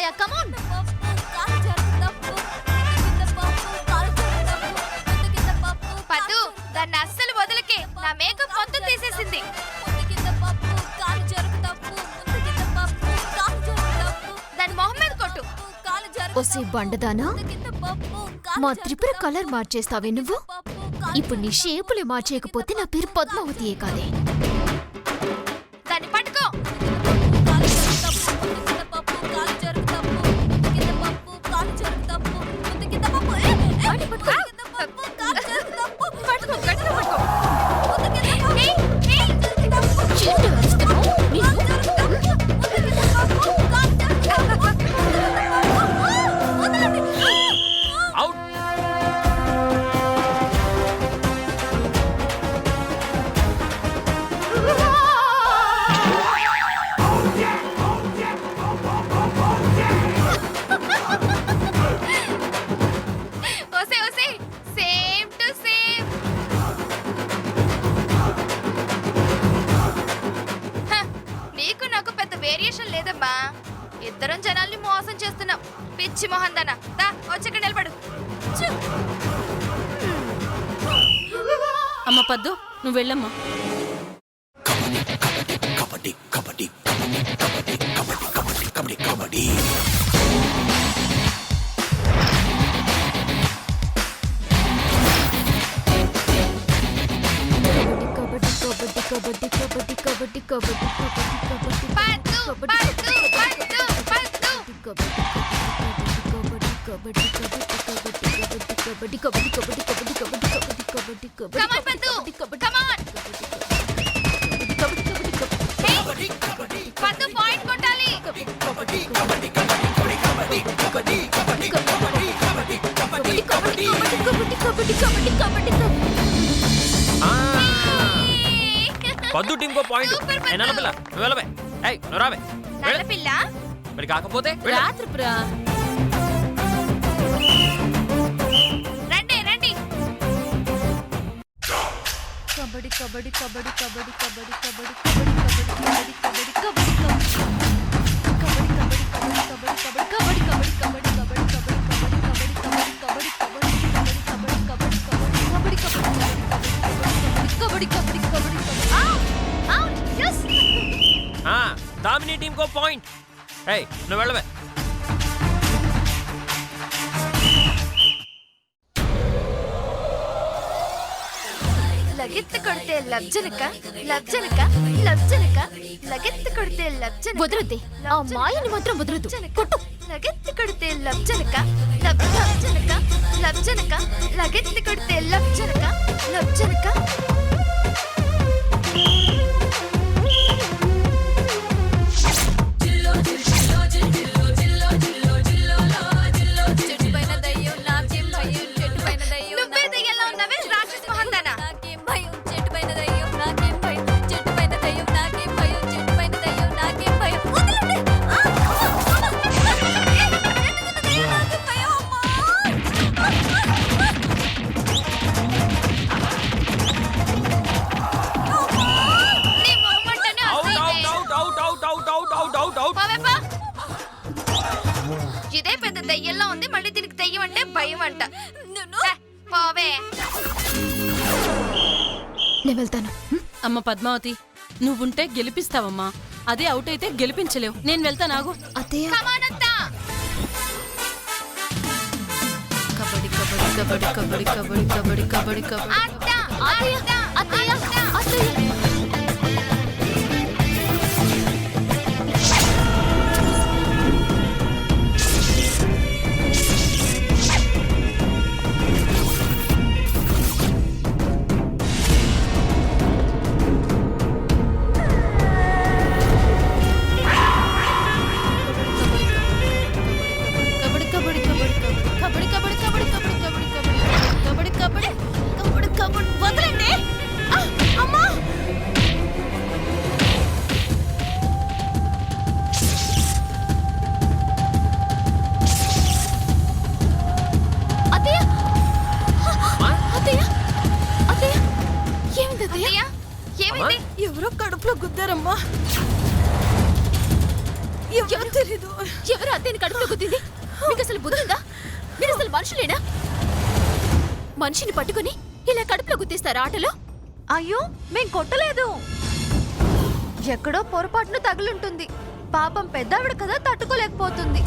అత్తయ్య come on. పద్దు దాన్ని అస్సలు వదలకే, నా మేకప్ మొత్తం తీసేసింది. దాని మొహం మీద కొట్టు. ఒసే బండదానా, మా త్రిపుర కలర్ మార్చేస్తావే నువ్వు. ఇప్పుడు నీ షేపులే మార్చేయకపోతే నా పేరు పద్మావతియే కాదే. దాన్ని పట్టుకో. ఇద్దరం జనాల్ని మోసం చేస్తున్నాం. పిచ్చి మొహందన దా వచ్చి నిలబడు. అమ్మ పద్దు నువ్వు వెళ్ళమ్మా. పద్దు టీమ్ కో పాయింట్. నల్లపిల్ల నువ్వు వెళ్ళవే. ఏయ్ నువ్వు రావే. నల్లపిల్ల మరి కాకపోతే రాత్రి ప్రా. రండి రండి. కబడ్డీ కబడ్డీ కబడ్డీ కబడ్డీ కబడ్డీ కబడ్డీ కబడ్డీ కబడ్డీ కబడ్డీ దామిని టీమ్ కో పాయింట్. ఏయ్ నువ్వు వెళ్ళవే. లగెత్తు కొడితే లబ్జనక లబ్జనక లబ్జనక లగెత్తు కొడితే లబ్జనక. వదలొద్దే, ఆ మాయని మాత్రం వదలొద్దు. కొట్టు. లగెత్తు కొడితే లబ్జనక లబ్జనక లబ్జనక లగెత్తు కొడితే లబ్జనక లబ్జనక. ఇదే పెద్ద దయ్యంలో ఉంది, మళ్ళీ దీనికి దయ్యం అంటే భయం అంట. పోవే. నేను వెళ్తాను. అమ్మ పద్మావతి నువ్వుంటే గెలిపిస్తావమ్మా, అదే అవుట్ అయితే గెలిపించలేవు. నేను వెళ్తాను ఆగు. అత్తయ్య కబడ్డీ కబడ్డీ కబడ్డీ కబడ్డీ కబడ్డీ కబడ్డీ కబడ్డీ కబడ్డీ. ఎవరో కడుపులో గుద్దారమ్మా. ఎవరు తెలీదు. ఎవరు అత్తేని కడుపులో గుద్దింది? మీకు అసలు బుద్ధిందా? మీరు అసలు మనుషులేనా? మనిషిని పట్టుకుని ఇలా కడుపులో గుద్దిస్తారా ఆటలో? అయ్యో మేం కొట్టలేదు, ఎక్కడో పొరపాటున తగులుంటుంది. పాపం పెద్దావిడ కదా, తట్టుకోలేకపోతుంది.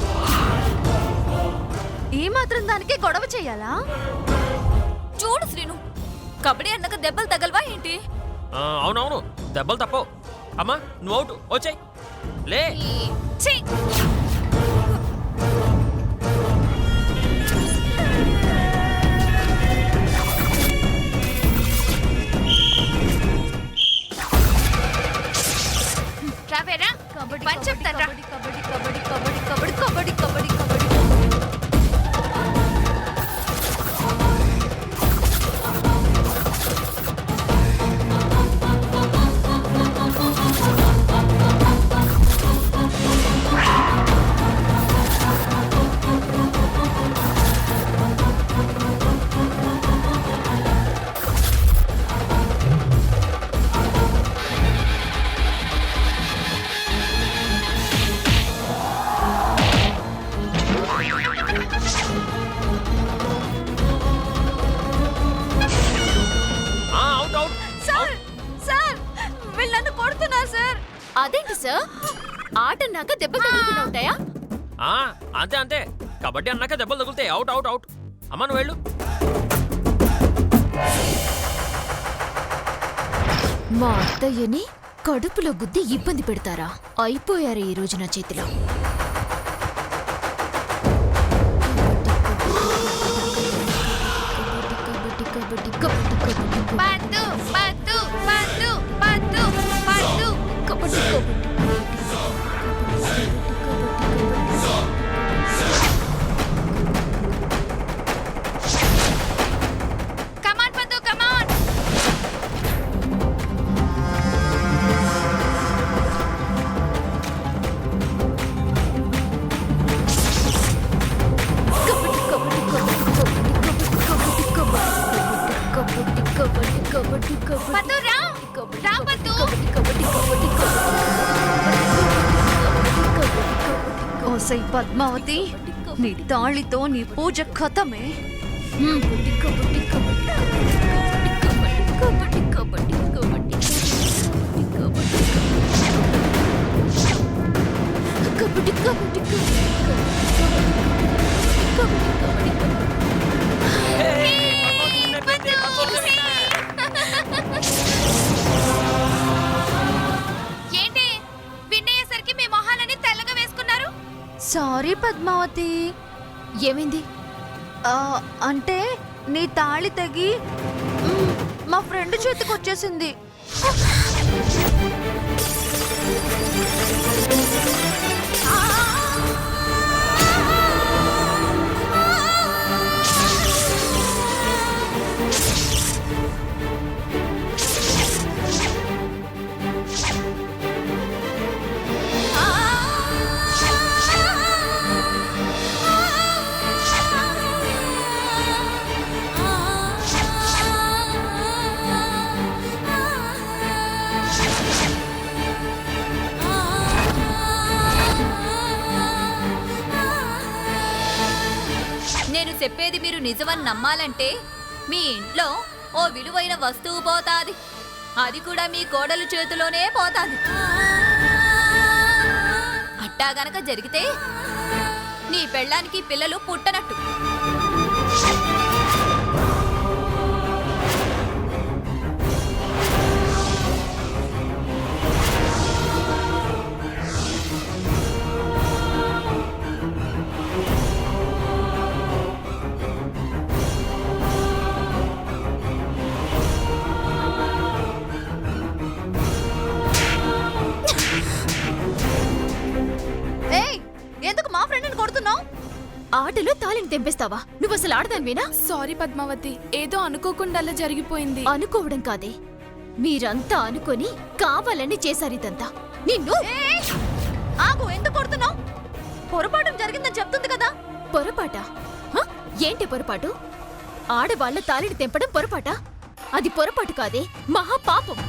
ఈ మాత్రం దానికి గొడవ చెయ్యాలా? చూడు శ్రీను, కబడ్డీ అన్నాక దెబ్బలు తగలవా ఏంటి? అవునవును, దెబ్బలు తప్పవు. అమ్మా నువ్వు అవుట్, వచ్చాయి లే. ఛీ! రావేరా, పని చెప్తాను రా. Kabaddi kabaddi kabaddi kabaddi kabaddi kabaddi kabaddi. Out out. Sir sir, వీళ్ళు నన్ను కొడుతున్నారు సార్. అదేంటి సార్, ఆట అన్నాక దెబ్బలు తగలకుండా ఉంటాయా? అంతే అంతే, కబడ్డీ అన్నాక దెబ్బలు తగులుతాయి. Out out out. అమ్మా నువ్వు వెళ్ళు. మా అత్తయ్యని కడుపులో గుద్ది ఇబ్బంది పెడతారా? అయిపోయారు ఈ రోజు నా చేతిలో. పద్దు పద్దు పద్దు పద్దు పద్దు. కబడ్డీ కమాన్ పద్దు, కమాన్. పద్దు రా, రా పద్దు. ఓసై పద్మావతి, నీ తాళితో నీ పూజ ఖతమే. ఏంటి విన్నయ్యేసరికి మీ మొహాలని తెల్లగా వేసుకున్నారు? సారీ పద్మావతి. ఏమైంది? అంటే నీ తాళి తెగి మా ఫ్రెండ్ చేతికి వచ్చేసింది. నేను చెప్పేది మీరు నిజమని నమ్మాలంటే మీ ఇంట్లో ఓ విలువైన వస్తువు పోతాది, అది కూడా మీ కోడలు చేతిలోనే పోతాది. అట్టా గనక జరిగితే నీ పెళ్ళానికి పిల్లలు పుట్టనట్టు. ఎందుకు మా ఫ్రెండ్ని కొడుతున్నావు? ఆటలో తాళిని తెంపేస్తావా? నువ్వు అసలు ఆడదానివేనా? సారీ పద్మావతి, ఏదో అనుకోకుండా అలా జరిగిపోయింది. అనుకోవడం కాదే, మీరంతా అనుకొని కావాలని చేశారు ఇదంతా. నిన్ను ఆగు, ఎందుకు కొడుతున్నావు? పొరపాటు జరిగిందని చెప్తుంది కదా. పొరపాట? ఏంటి పొరపాటు? ఆడవాళ్ల తాళిని తెంపడం పొరపాట? అది పొరపాటు కాదే, మహాపాపం.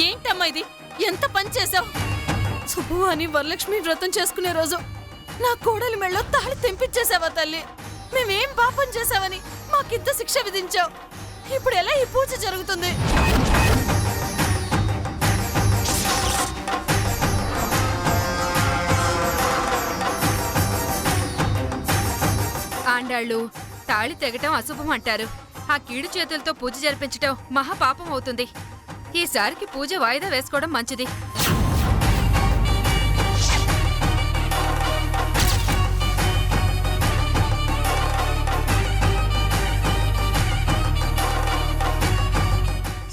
ఏంటమ్మా ఇది? ఎంత పని చేసావు! శుభు అని వరలక్ష్మి వ్రతం చేసుకునే రోజు నా కోడలి మెళ్ళో తాళి తెంపించేసావా తల్లి? మేమేం పాపం చేసావని మాకింత శిక్ష విధించావు. ఇప్పుడు ఎలా ఈ పూజ జరుగుతుంది? ఆండాళ్ళు తాళి తెగటం అశుభం అంటారు. ఆ కీడు చేతులతో పూజ జరిపించటం మహాపాపం అవుతుంది. ఈసారికి పూజ వాయిదా వేసుకోవడం మంచిది.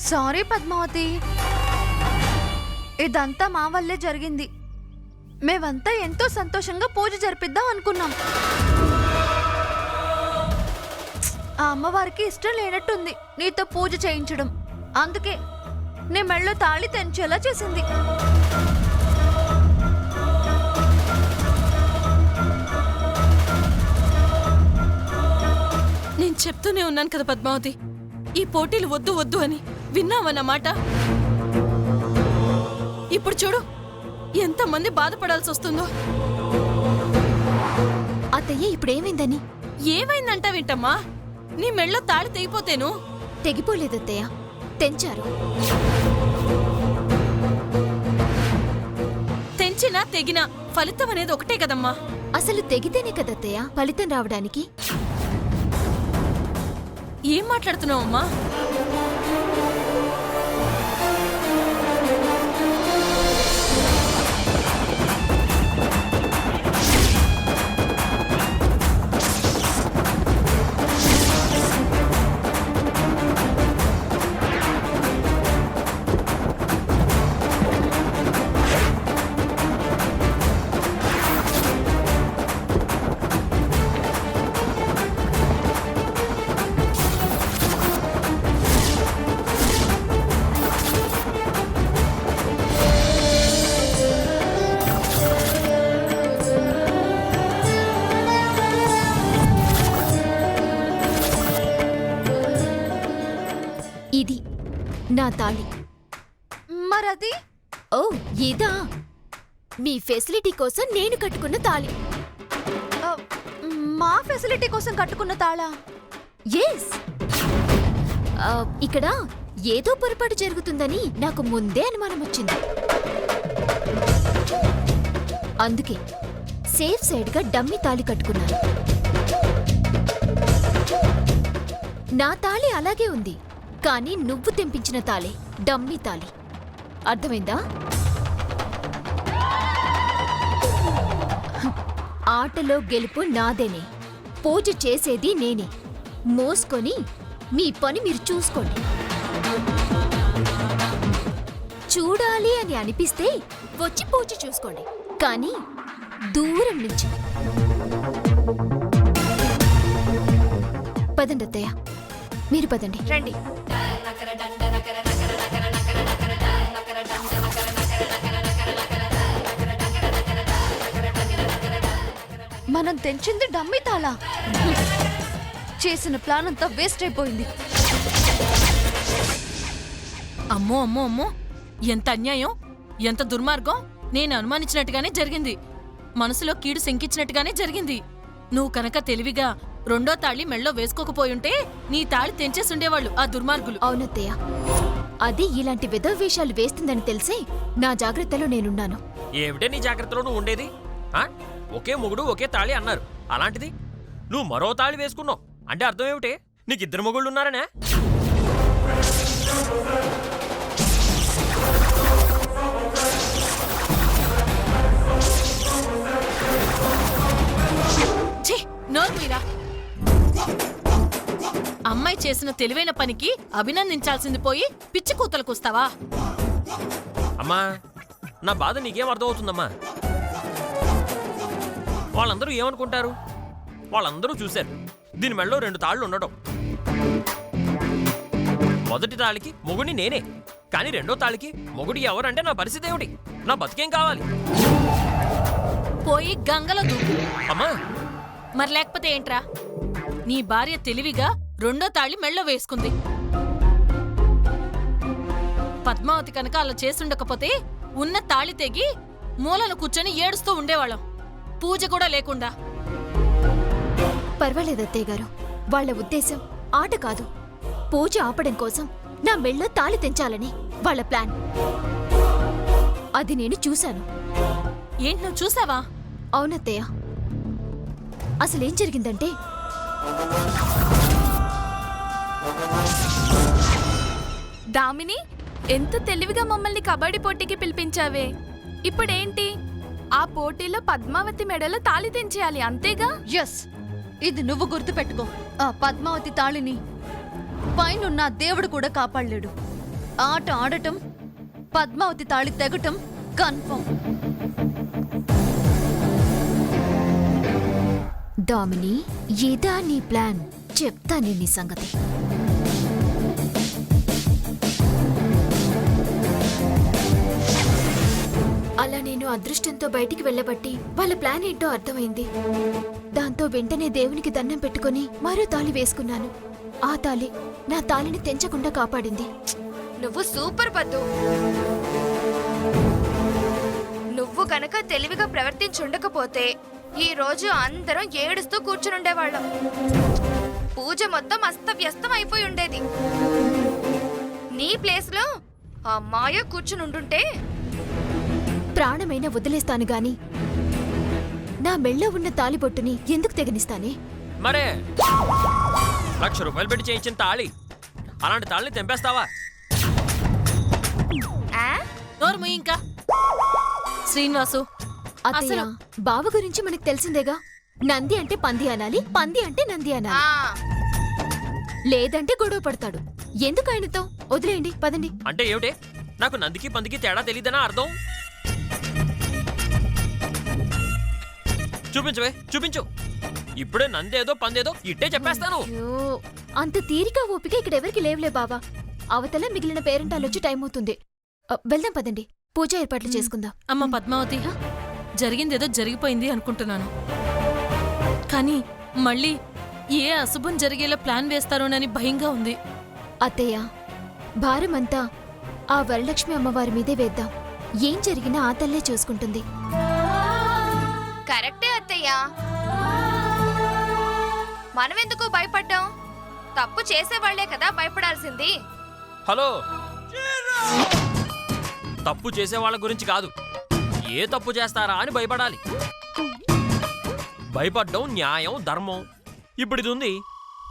సారీ పద్మావతి, ఇదంతా మా వల్లే జరిగింది. మేమంతా ఎంతో సంతోషంగా పూజ జరిపిద్దాం అనుకున్నాం. ఆ అమ్మవారికి ఇష్టం లేనట్టుంది నీతో పూజ చేయించడం. అందుకే నీ మెళ్ళో తాళి తెంచేలా చేసింది. నేను చెప్తూనే ఉన్నాను కదా పద్మావతి, ఈ పోటీలు వద్దు వద్దు అని. విన్నావన్నమాట. ఇప్పుడు చూడు ఎంతమంది బాధపడాల్సి వస్తుందో. అత్తయ్య ఇప్పుడేమైందని? ఏమైందంటావేంటమ్మా? నీ మెళ్ళో తాళి తెగిపోతేను. తెగిపోలేదత్తయ్య, తెంచారు. తెంచినా తెగినా ఫలితం అనేది ఒకటే కదమ్మా. అసలు తెగితేనే కదత్తయ్య ఫలితం రావడానికి. ఏం మాట్లాడుతున్నావమ్మా? ఇది నా తాళి. మరది ఓ ఇదా? మీ ఫెసిలిటీ కోసం నేను కట్టుకున్న తాళి. ఆ, మా ఫెసిలిటీ కోసం కట్టుకున్న తాళా? ఎస్. ఇక్కడ ఏదో పొరపాటు జరుగుతుందని నాకు ముందే అనుమానం వచ్చింది. అందుకే సేఫ్ సైడ్గా డమ్మీ తాళి కట్టుకున్నాను. నా తాళి అలాగే ఉంది, కానీ నువ్వు తెంపించిన తాళి డమ్మీ తాళి. అర్థమైందా? ఆటలో గెలుపు నాదేనే, పూజ చేసేది నేనే. మోసుకొని మీ పని మీరు చూసుకోండి. చూడాలి అని అనిపిస్తే వచ్చి పూజ చూసుకోండి, కానీ దూరం నుంచి. పదండి అత్తయ్య, మీరు పదండి. రండి. మనం తెంచింది డమ్మీ తాళా. చేసిన ప్లాన్ అంతా వేస్ట్ అయిపోయింది. అమ్మో అమ్మో అమ్మో, ఎంత అన్యాయం, ఎంత దుర్మార్గం. నేను అనుమానించినట్టుగానే జరిగింది. మనసులో కీడు శంకించినట్టుగానే జరిగింది. నువ్వు కనుక తెలివిగా రెండో తాళి మెళ్ళో వేసుకోకపోయుంటే నీ తాళి తెంచేసుండేవాళ్ళు ఆ దుర్మార్గులు. అవునత్తయ్య, అది ఇలాంటి విధవేషాలు వేస్తుందని తెలిసే నా జాగ్రత్తలో నేనున్నాను. ఏమిటే నీ జాగ్రత్తలో నువ్వు ఉండేది? ఒకే మొగుడు ఒకే తాళి అన్నారు, అలాంటిది నువ్వు మరో తాళి వేసుకున్నావు అంటే అర్థం ఏమిటి? నీకు ఇద్దరు మొగుళ్ళు ఉన్నారనే? నోరు మీరా. అమ్మాయి చేసిన తెలివైన పనికి అభినందించాల్సింది పోయి పిచ్చి కూతలకు వస్తావా? అమ్మా, నా బాధ నీకేం అర్థమవుతుందమ్మా? వాళ్ళందరూ ఏమనుకుంటారు? వాళ్ళందరూ చూశారు దీని మెళ్ళలో 2 తాళ్ళు ఉండడం. మొదటి తాళికి మొగుడిని నేనే, కానీ రెండో తాళికి మొగుడి ఎవరంటే నా పరిస్థితి ఏమిటి? నా బతికేం కావాలి? పోయి గంగలో దూకు. అమ్మా, మరి లేకపోతే ఏంట్రా? నీ భార్య తెలివిగా రెండో తాళి మెళ్ళో వేసుకుంది. పద్మావతి కనుక అలా చేస్తుండకపోతే ఉన్న తాళి తెగి మూలను కూర్చొని ఏడుస్తూ ఉండేవాళ్ళం, పూజ కూడా లేకుండా. పర్వాలేదు అత్తయ్య గారు, వాళ్ళ ఉద్దేశం ఆట కాదు, పూజ ఆపడం కోసం నా మెళ్ళో తాళి తెంచాలని వాళ్ళ ప్లాన్. అది నేను చూశాను. ఏంటి నువ్వు చూసావా? అవునత్తయ్య. అసలేం జరిగిందంటే దామిని, ఎంత తెలివిగా మమ్మల్ని కబడ్డీ పోటీకి పిలిపించావే. ఇప్పుడేంటి? ఆ పోటీలో పద్మావతి మెడలో తాళి తెంచేయాలి, అంతేగా? ఎస్, ఇది నువ్వు గుర్తుపెట్టుకో. ఆ పద్మావతి తాళిని పైనున్న దేవుడు కూడా కాపాడలేడు. ఆట ఆడటం, పద్మావతి తాళి తెగటం కన్ఫర్మ్. దామిని, ఏదా నీ ప్లాన్? చెప్తానే నీ సంగతి. అలా నేను అదృష్టంతో బయటికి వెళ్ళబట్టి వాళ్ళ ప్లాన్ ఏంటో అర్థమైంది. దాంతో వెంటనే దేవునికి దండం పెట్టుకుని మరో తాళి వేసుకున్నాను. ఆ తాళి నా తాళిని తెంచకుండా కాపాడింది. నువ్వు సూపర్ పద్దు. నువ్వు కనుక తెలివిగా ప్రవర్తించుండకపోతే ఈ రోజు అందరం ఏడుస్తూ కూర్చునుండేవాళ్ళం. పూజ మొత్తం అస్తవ్యస్తం అయిపోయి ఉండేది. నీ ప్లేస్ లో ఆ మాయ కూర్చునుండుంటే ప్రాణమైన వదిలేస్తాను గాని నా మెళ్ళో ఉన్న తాలిబొట్టుని ఎందుకు తెగనిస్తానే? మరే ₹1,00,000 పెట్టి చేయించిన తాళి, అలాంటి తాళిని తెంపేస్తావా? నోరు మూయి ఇంకా. శ్రీనివాసు, అత్తయ్య, బావ గురించి మనకు తెలిసిందేగా. నంది అంటే పంది అనాలి, పంది అంటే నంది అనాలి. లేదంటే గొడవ పడతాడు. ఎందుకు ఆయనతో? వదిలేయండి, పదండి. అంటే ఏమిటే? నాకు నందికి పందికి తేడా తెలియదనా అర్థం? చూపించవే, చూపించు. ఇప్పుడే నందేదో పందేదో ఇట్టే చెప్పేస్తాను. అయ్యో, అంత తీరిక ఓపిక ఇక్కడ ఎవరికి లేవులే బావా. అవతల మిగిలిన పేరెంటాలొచ్చి టైం అవుతుంది. వెళ్దాం పదండి, పూజ ఏర్పాట్లు చేసుకుందాం. అమ్మ పద్మావతి, జరిగిందేదో జరిగిపోయింది అనుకుంటున్నాను, కానీ మళ్ళీ ఏ అశుభం జరిగేలా ప్లాన్ వేస్తారోనని భయంగా ఉంది. అత్తయ్య, భారమంతా ఆ వరలక్ష్మి అమ్మవారి మీదే వేద్దాం. ఏం జరిగినా ఆ తల్లే చూసుకుంటుంది. కరెక్టే అత్తయ్య. మనమెందుకు భయపడ్డాం? తప్పు చేసేవాళ్లే కదా భయపడాల్సింది. హలో, తప్పు చేసే వాళ్ళ గురించి కాదు, ఏ తప్పు చేస్తారా అని భయపడాలి. భయపడ్డం న్యాయం, ధర్మం. ఇప్పుడు ఇది ఉంది,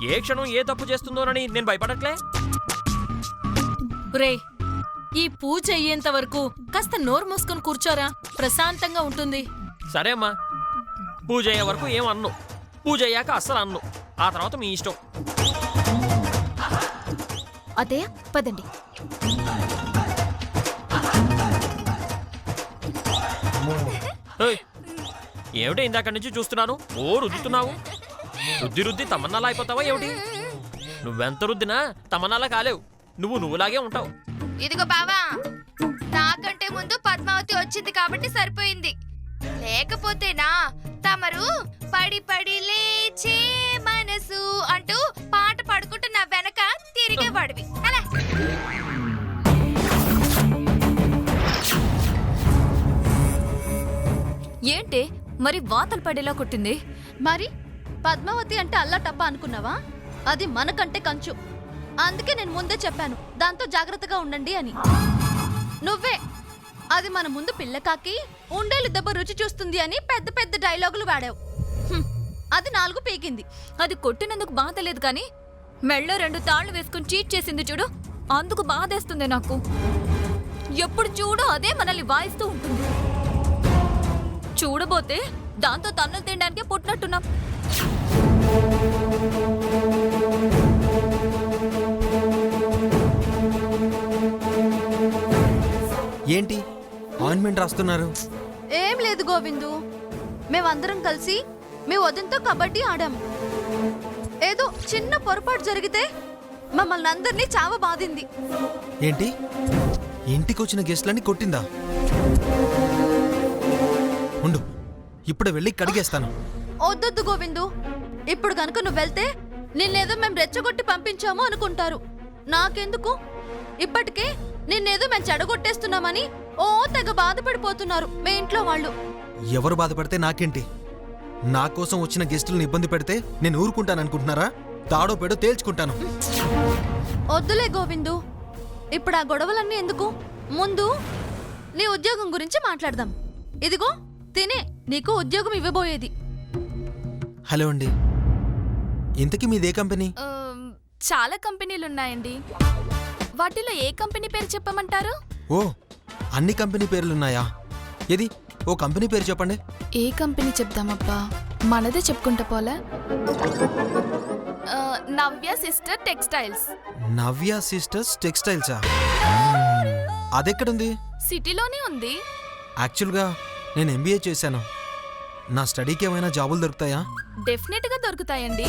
ఏ క్షణం ఏ తప్పు చేస్తుందోనని నేను భయపడట్లే. రే, ఈ పూజ అయ్యేంత వరకు కాస్త నోరు మూసుకొని కూర్చోరా, ప్రశాంతంగా ఉంటుంది. సరే అమ్మా, పూజ అయ్యే వరకు ఏం అన్ను, పూజ అయ్యాక అస్సలు అన్ను, ఆ తర్వాత మీ ఇష్టం. అత్తయ్య, పదండి. ఏయ్, ఏమిటి ఇందాక నుంచి చూస్తున్నాను, ఓ రుద్దుతున్నావు. రుద్ది రుద్ది తమన్నాలా అయిపోతావా ఏమిటి? నువ్వెంత రుద్దినా తమన్నాలా కాలేవు, నువ్వులాగే ఉంటావు. ఇదిగో బావా, నాకంటే ముందు పద్మావతి వచ్చింది కాబట్టి సరిపోయింది. లేకపోతేనా తమరు పడి పడి లేచే మనసు అంటూ పాట పాడుకుంటూ నా వెనక తిరిగేవాడివి. అలా ఏంటే మరి వాతలు పడేలా కొట్టింది? మరి పద్మావతి అంటే అల్లా టప్ప అనుకున్నావా? అది మనకంటే కంచు. అందుకే నేను ముందే చెప్పాను, దాంతో జాగ్రత్తగా ఉండండి అని. నువ్వే అది మన ముందు పిల్లకాకి ఉండేలు దెబ్బ రుచి చూస్తుంది అని పెద్ద పెద్ద డైలాగులు వాడావు. అది 4 పీకింది. అది కొట్టినందుకు బాధ లేదు కానీ మెళ్ళో 2 తాళ్లు వేసుకుని చీట్ చేసింది చూడు, అందుకు బాధేస్తుంది నాకు. ఎప్పుడు చూడు అదే మనల్ని వాయిస్తూ ఉంటుంది. చూడబోతే దాంతో తన్నులు తినడానికే పుట్టినట్టున్నాం. ఏంటి ఆయింట్మెంట్ రాస్తున్నారు? ఏం లేదు గోవిందు, మేమందరం కలిసి మీ వదినతో కబడ్డీ ఆడాం. ఏదో చిన్న పొరపాటు జరిగితే మమ్మల్ని అందరినీ చావ బాధింది. ఏంటి ఇంటికి వచ్చిన గెస్ట్లని కొట్టిందా? ఉండు, ఇప్పుడు వెళ్ళి కడిగేస్తాను. వద్దొద్దు గోవిందు, ఇప్పుడు గనుక నువ్వు వెళ్తే నిన్నేదో మేము రెచ్చగొట్టి పంపించాము అనుకుంటారు. నాకెందుకు? ఇప్పటికే నిన్నేదో మేము చెడగొట్టేస్తున్నామని ఓ తెగ బాధపడిపోతున్నారు మీ ఇంట్లో వాళ్ళు. ఎవరు బాధపడితే నాకేంటి? నా కోసం వచ్చిన గెస్టులను ఇబ్బంది పెడితే నేను ఊరుకుంటాననుకుంటున్నారా? తాడో పేడో తేల్చుకుంటాను. వద్దులే గోవిందు, ఇప్పుడు ఆ గొడవలన్నీ ఎందుకు? ముందు నీ ఉద్యోగం గురించి మాట్లాడదాం. ఇదిగో తినే నీకు ఉద్యోగం ఇవ్వబోయేది. హలో అండి, ఇంతకీ మీదే కంపెనీ? చాలా కంపెనీలున్నాయండి. వాటిలో ఏ కంపెనీ పేరు చెప్పమంటారు? ఓ, అన్ని కంపెనీ పేర్లున్నాయా? ఏది ఓ కంపెనీ పేరు చెప్పండి. ఏ కంపెనీ చెప్దామబ్బా, మనదే చెప్పుకుంటా పోలే. నవ్య సిస్టర్ టెక్స్టైల్స్. నవ్య సిస్టర్స్ టెక్స్టైల్సా? అదెక్కడుంది? సిటీలోనే ఉంది. యాక్చువల్గా నేను ఎంబీఏ చేశాను. నా స్టడీకి ఏమైనా జాబులు దొరుకుతాయా? డెఫినెట్ గా దొరుకుతాయండి.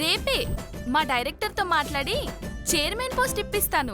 రేపే మా డైరెక్టర్తో మాట్లాడి చైర్మన్ పోస్ట్ ఇప్పిస్తాను.